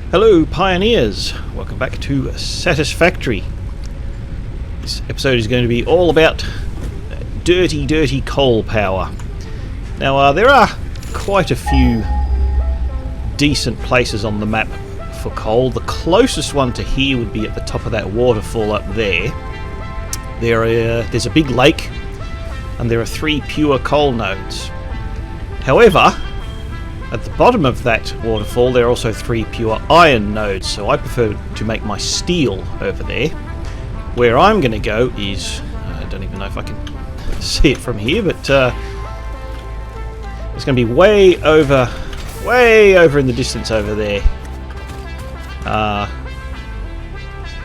Hello pioneers, welcome back to Satisfactory. This episode is going to be all about dirty coal power. Now there are quite a few decent places on the map for coal. The closest one to here would be at the top of that waterfall up there. There's a big lake and there are 3 pure coal nodes. However, at the bottom of that waterfall there are also 3 pure iron nodes, so I prefer to make my steel over there. Where I'm going to go is, I don't even know if I can see it from here, but it's going to be way over in the distance over there.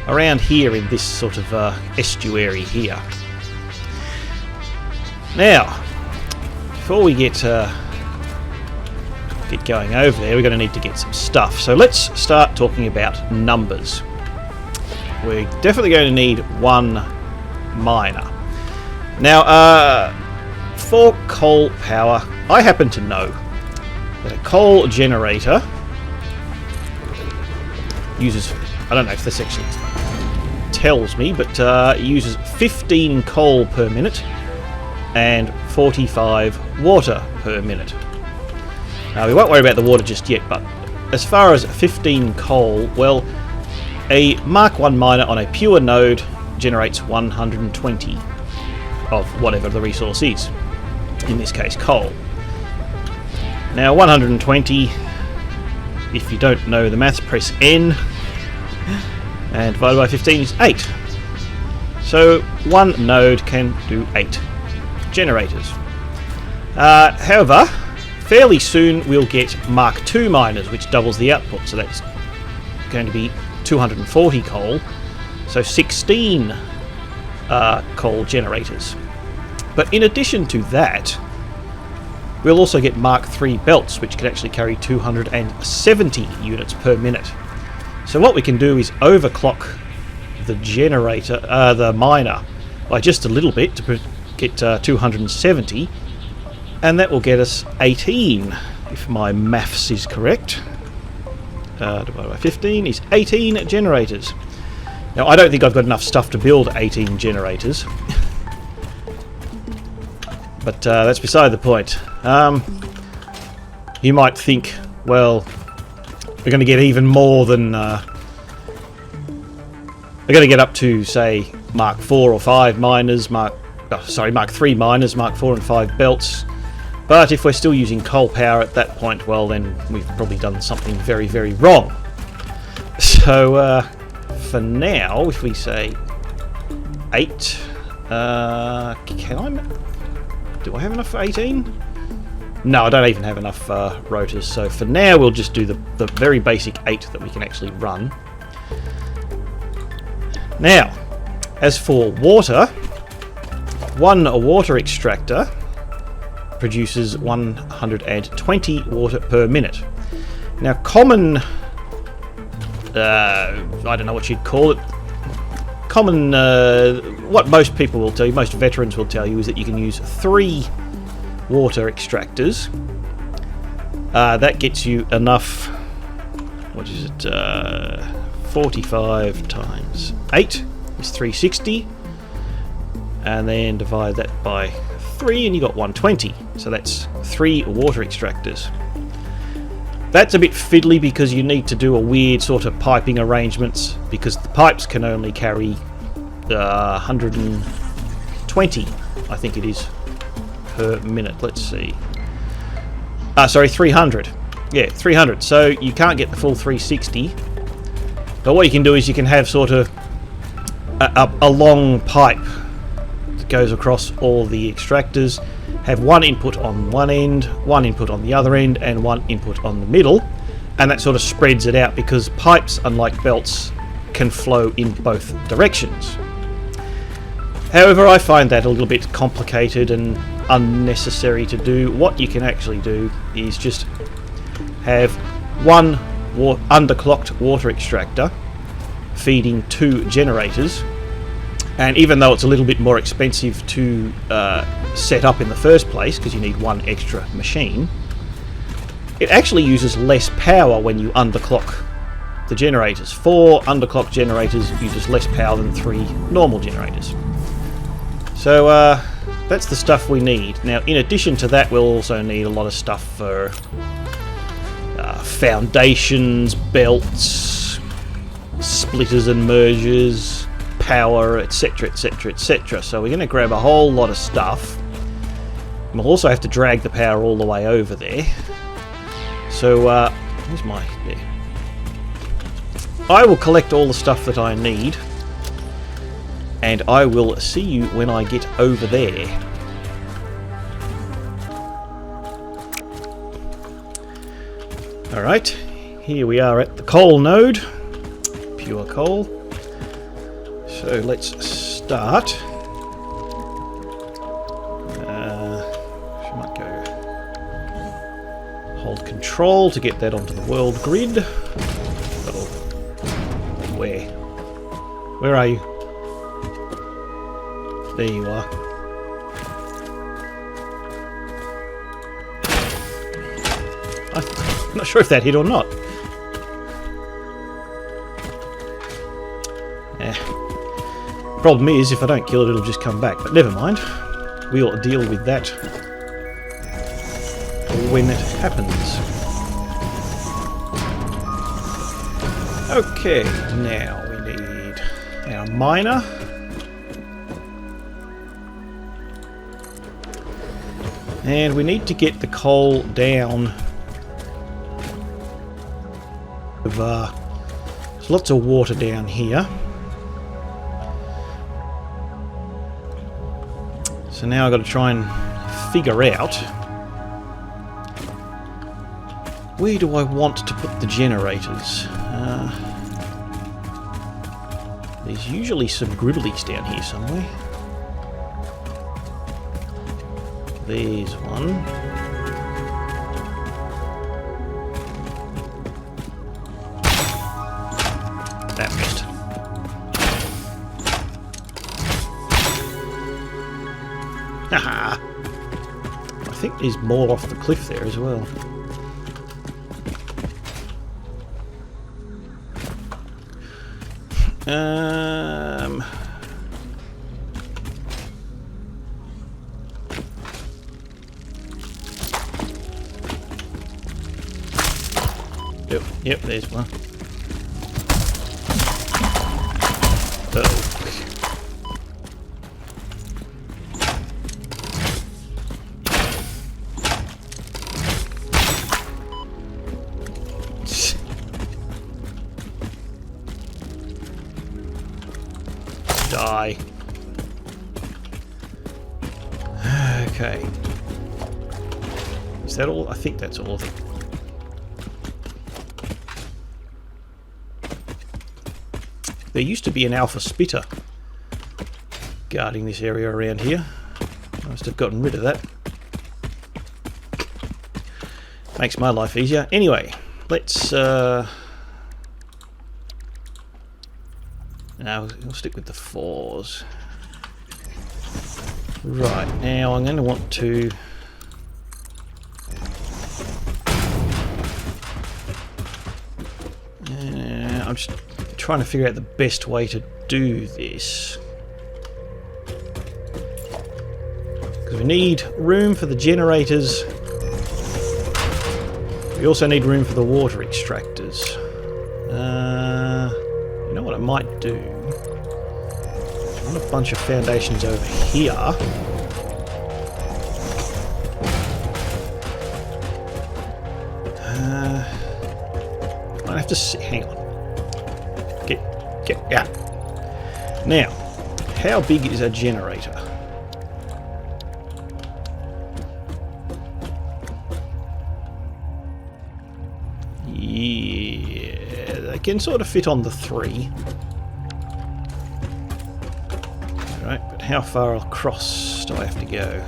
Around here in this sort of estuary here. Now, before we get going over there, we're going to need to get some stuff. So let's start talking about numbers. We're definitely going to need 1 miner. Now, for coal power, I happen to know that a coal generator uses, I don't know if this actually tells me, but it uses 15 coal per minute and 45 water per minute. Now, we won't worry about the water just yet, but as far as 15 coal, well, a Mark 1 miner on a pure node generates 120 of whatever the resource is, in this case coal. Now 120, if you don't know the maths, press N, and divided by 15 is 8. So 1 node can do 8 generators. However, fairly soon we'll get Mark 2 miners, which doubles the output, so that's going to be 240 coal, so 16 coal generators. But in addition to that, we'll also get Mark 3 belts, which can actually carry 270 units per minute. So what we can do is overclock the generator, the miner, by just a little bit to get 270. And that will get us 18, if my maths is correct. Divided by 15 is 18 generators. Now, I don't think I've got enough stuff to build 18 generators. But that's beside the point. You might think, well, we're going to get even more than... we're going to get up to, say, Mark 4 or 5 miners, Mark 3 miners, Mark 4 and 5 belts. But if we're still using coal power at that point, well then we've probably done something very, very wrong. So for now, if we say 8, do I have enough for 18? No, I don't even have enough rotors, so for now we'll just do the very basic 8 that we can actually run. Now, as for water, 1 water extractor produces 120 water per minute. Now, common, I don't know what you'd call it, common, what most people will tell you, most veterans will tell you, is that you can use 3 water extractors. That gets you enough, what is it, 45 times 8 is 360, and then divide that by 3 and you got 120, so that's 3 water extractors. That's a bit fiddly because you need to do a weird sort of piping arrangements, because the pipes can only carry 120, I think it is, per minute. Let's see. Sorry, 300. Yeah, 300. So you can't get the full 360. But what you can do is you can have sort of a long pipe that goes across all the extractors, have 1 input on one end, 1 input on the other end, and 1 input on the middle, and that sort of spreads it out, because pipes, unlike belts, can flow in both directions. However, I find that a little bit complicated and unnecessary to do. What you can actually do is just have 1 underclocked water extractor feeding 2 generators, and even though it's a little bit more expensive to set up in the first place, because you need 1 extra machine, it actually uses less power when you underclock the generators. 4 underclock generators uses less power than 3 normal generators. So that's the stuff we need. Now, in addition to that, we'll also need a lot of stuff for foundations, belts, splitters and mergers, power, etc, etc, etc. So we're going to grab a whole lot of stuff. We'll also have to drag the power all the way over there. So, where's my... there. I will collect all the stuff that I need. And I will see you when I get over there. Alright, here we are at the coal node. Pure coal. So let's start. She might go hold control to get that onto the world grid. Where? Where are you? There you are. I'm not sure if that hit or not. Problem is, if I don't kill it, it'll just come back. But never mind. We'll deal with that when it happens. Okay, now we need our miner. And we need to get the coal down. There's lots of water down here. So now I've got to try and figure out where do I want to put the generators. There's usually some gribbleys down here somewhere. There's one. That missed. Haha! I think there's more off the cliff there as well. Yep, there's one. Die. Okay. Is that all? I think that's all of it. There used to be an alpha spitter guarding this area around here. I must have gotten rid of that. Makes my life easier. Anyway, let's... now we'll stick with the 4s. Right, now I'm going to want to... I'm just trying to figure out the best way to do this. Because we need room for the generators. We also need room for the water extractors. You know what I might do? I want a bunch of foundations over here. I have to see. Hang on. Get out. Now, how big is a generator? Yeah, they can sort of fit on the 3. Right, but how far across do I have to go?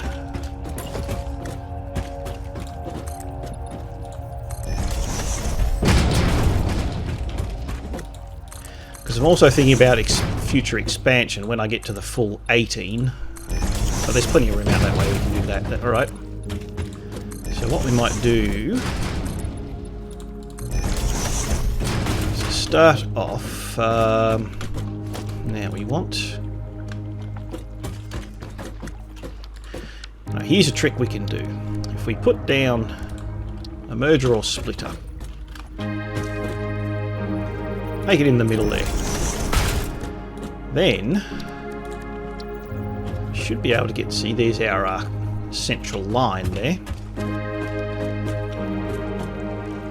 Because I'm also thinking about future expansion when I get to the full 18. But there's plenty of room out that way, we can do that. Alright. So what we might do is start off... now we want... Now here's a trick we can do. If we put down a merger or splitter, make it in the middle there, then should be able to get... See, there's our central line there.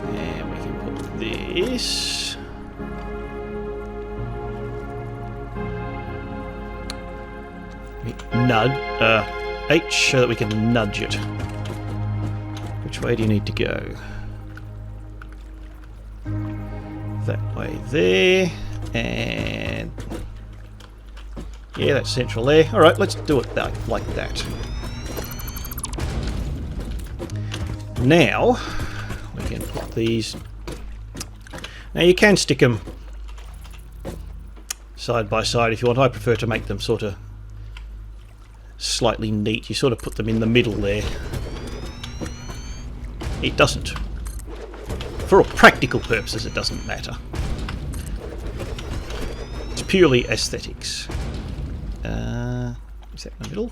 And we can put this... H so that we can nudge it. Which way do you need to go? That way there, and yeah, that's central there. Alright, let's do it like that. Now, we can put these... Now you can stick them side by side if you want. I prefer to make them sort of slightly neat. You sort of put them in the middle there. It doesn't. For all practical purposes, it doesn't matter. It's purely aesthetics. Is that in the middle?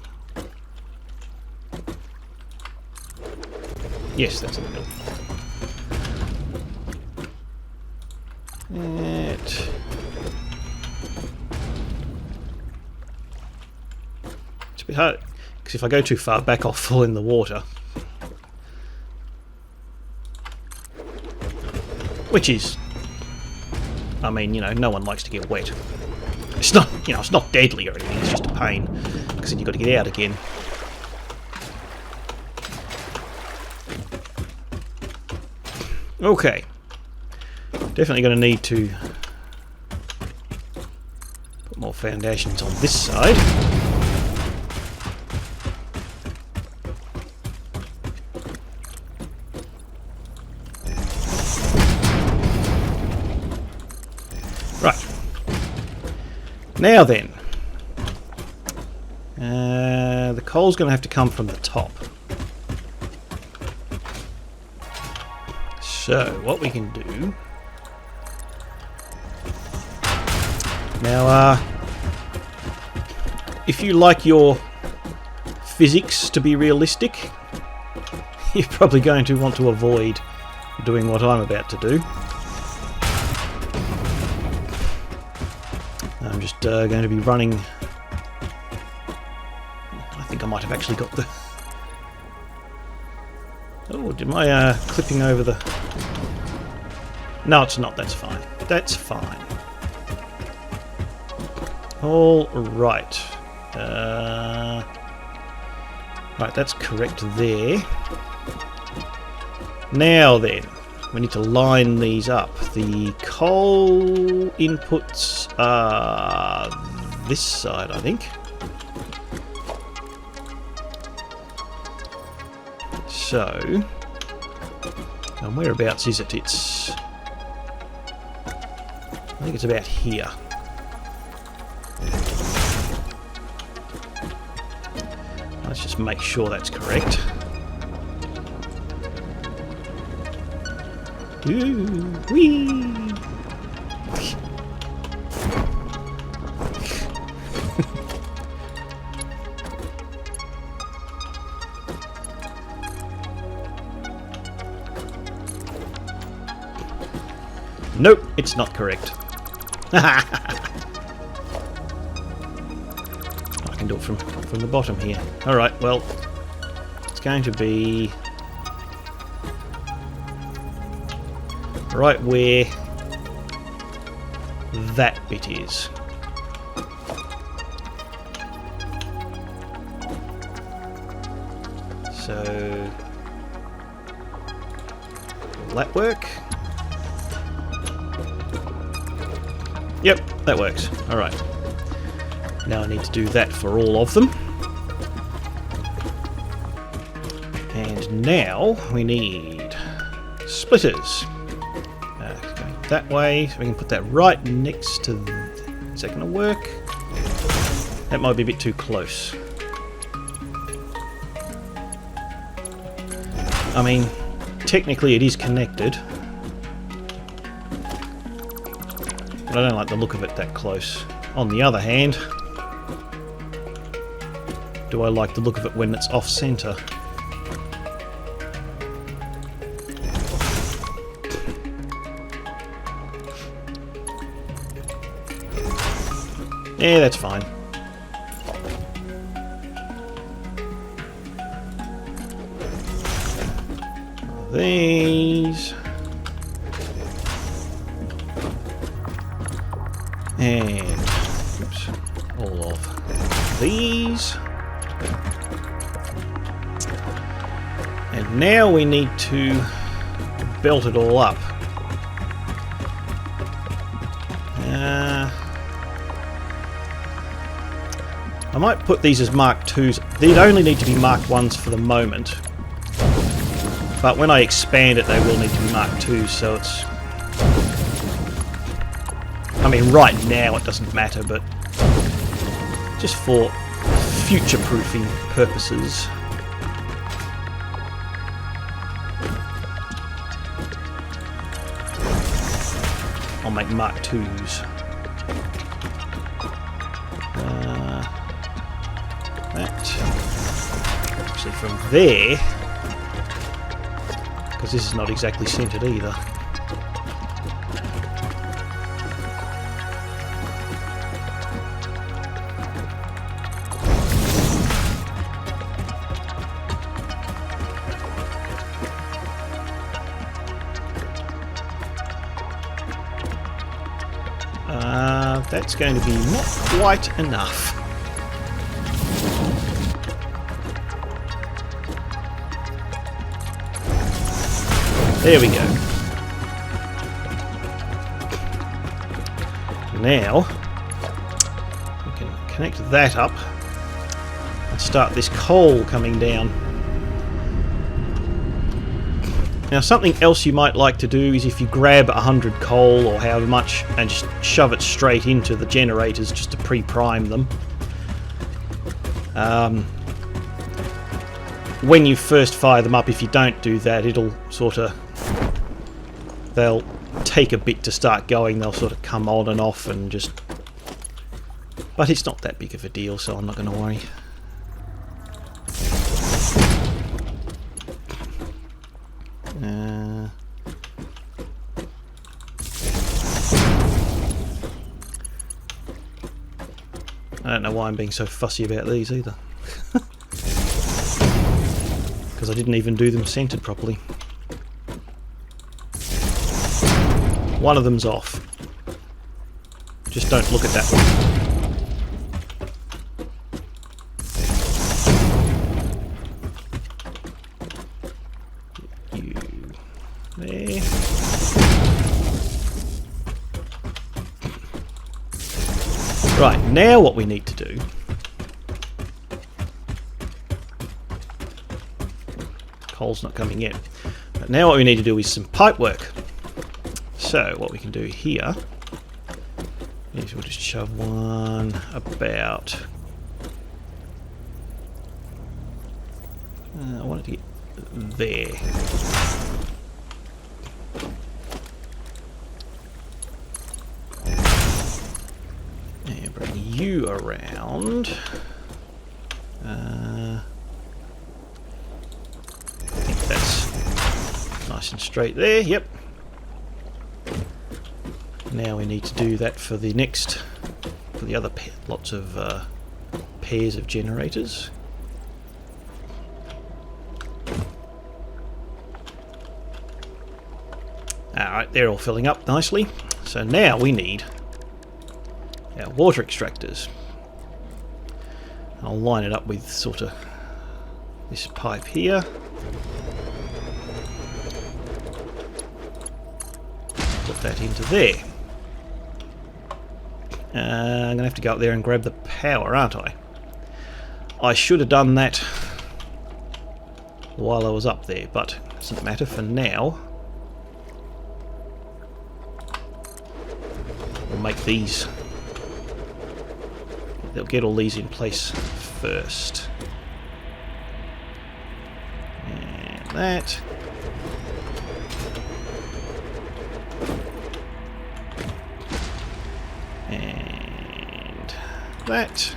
Yes, that's in the middle. It's a bit hard, because if I go too far back, I'll fall in the water. Which is, I mean, you know, no one likes to get wet. It's not, you know, it's not deadly or anything, it's just a pain, because then you've got to get out again. Okay. Definitely going to need to put more foundations on this side. Right. Now then, the coal's going to have to come from the top. So, what we can do... Now, if you like your physics to be realistic, you're probably going to want to avoid doing what I'm about to do. I'm just going to be running... I think I might have actually got the... Oh, did my clipping over the... No, it's not. That's fine. That's fine. All right. Right, that's correct there. Now then, we need to line these up. The coal inputs are this side, I think. So, and whereabouts is it? It's... I think it's about here. Let's just make sure that's correct. Ooh, wee! Nope, it's not correct. I can do it from the bottom here. Alright, well, it's going to be right where that bit is. So, will that work? Yep, that works. Alright. Now I need to do that for all of them. And now we need splitters. Going that way, so we can put that right next to the... Is that going to work? That might be a bit too close. I mean, technically it is connected. But I don't like the look of it that close. On the other hand, do I like the look of it when it's off-centre? Yeah, that's fine. These. And oops, all of these. And now we need to belt it all up. I might put these as Mark 2s. They'd only need to be Mark 1s for the moment. But when I expand it, they will need to be Mark 2s, so it's... I mean, right now it doesn't matter, but just for future-proofing purposes. I'll make Mark 2s. Actually from there, because this is not exactly centered either. That's going to be not quite enough. There we go. Now, we can connect that up and start this coal coming down. Now, something else you might like to do is if you grab 100 coal or however much and just shove it straight into the generators just to pre-prime them. When you first fire them up, if you don't do that, it'll sort of... they'll take a bit to start going. They'll sort of come on and off and just... But it's not that big of a deal, so I'm not going to worry. I don't know why I'm being so fussy about these either. Because I didn't even do them centered properly. One of them's off. Just don't look at that one. You there. Right, now what we need to do coal's not coming yet. But now what we need to do is some pipe work. So what we can do here is we'll just shove one about... I want it to get there. And bring you around. I think that's nice and straight there, yep. Now we need to do that for the next, for the other lots of pairs of generators. Alright, they're all filling up nicely. So now we need our water extractors. I'll line it up with sort of this pipe here. Put that into there. I'm going to have to go up there and grab the power, aren't I? I should have done that while I was up there, but it doesn't matter for now. We'll make these. They'll get all these in place first. And that. that.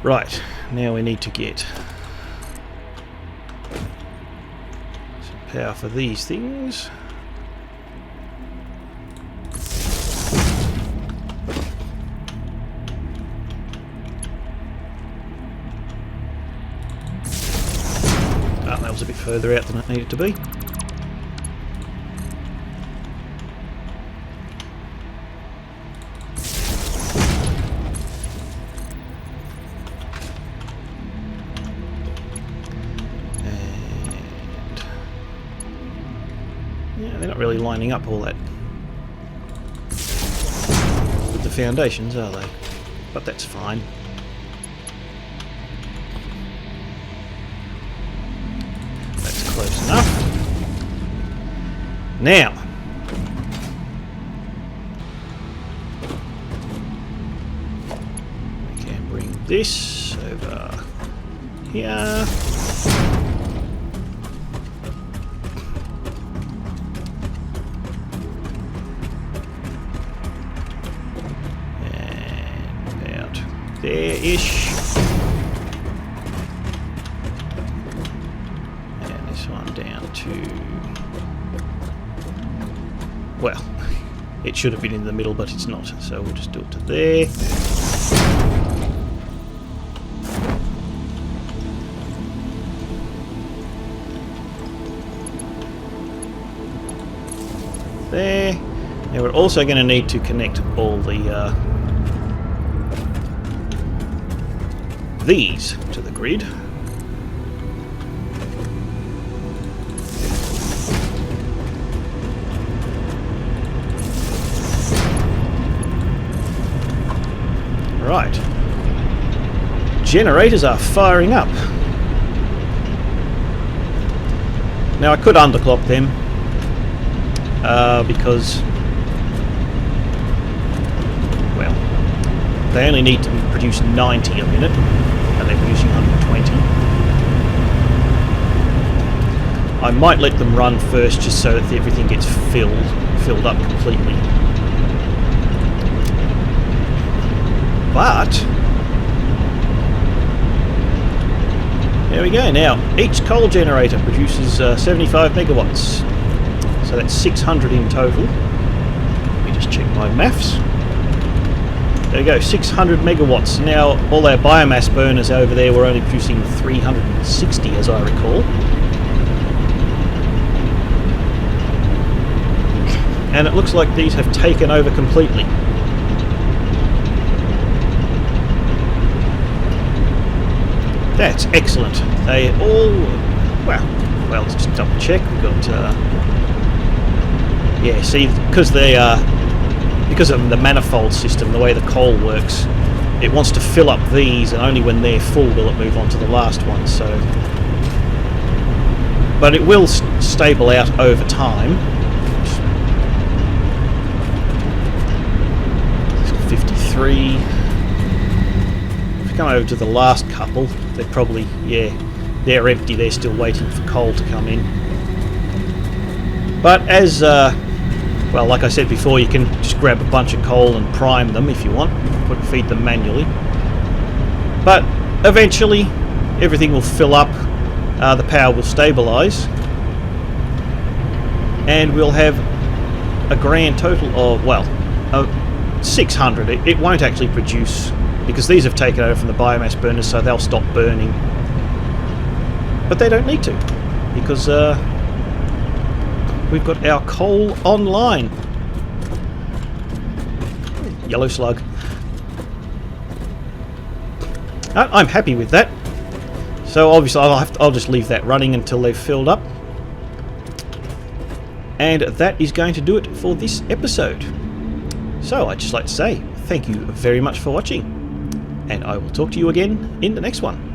Right, now we need to get some power for these things. Oh, that was a bit further out than it needed to be. Yeah, they're not really lining up all that with the foundations, are they? But that's fine. That's close enough. Now, we can bring this over here. There-ish. And this one down to... well, it should have been in the middle, but it's not. So we'll just do it to there. There. Now we're also going to need to connect all the... these to the grid. Right. Generators are firing up. Now I could underclock them because, well, they only need to produce 90 a minute. And they're producing 120. I might let them run first just so that everything gets filled up completely. But there we go. Now each coal generator produces 75 megawatts, so that's 600 in total. Let me just check my maths. There we go, 600 megawatts. Now, all our biomass burners over there were only producing 360, as I recall. And it looks like these have taken over completely. That's excellent. They all... well, let's just double check. We've got... yeah, see, because they are... because of the manifold system, the way the coal works, it wants to fill up these, and only when they're full will it move on to the last one. So, but it will stable out over time. 53. If you come over to the last couple, they're probably, yeah, they're empty. They're still waiting for coal to come in. But as well, like I said before, you can just grab a bunch of coal and prime them if you want. Feed them manually. But eventually, everything will fill up. The power will stabilise, and we'll have a grand total of, well, 600. It won't actually produce because these have taken over from the biomass burners, so they'll stop burning. But they don't need to because we've got our coal online. Yellow slug. I'm happy with that. So obviously I'll just leave that running until they've filled up. And that is going to do it for this episode. So I'd just like to say thank you very much for watching, and I will talk to you again in the next one.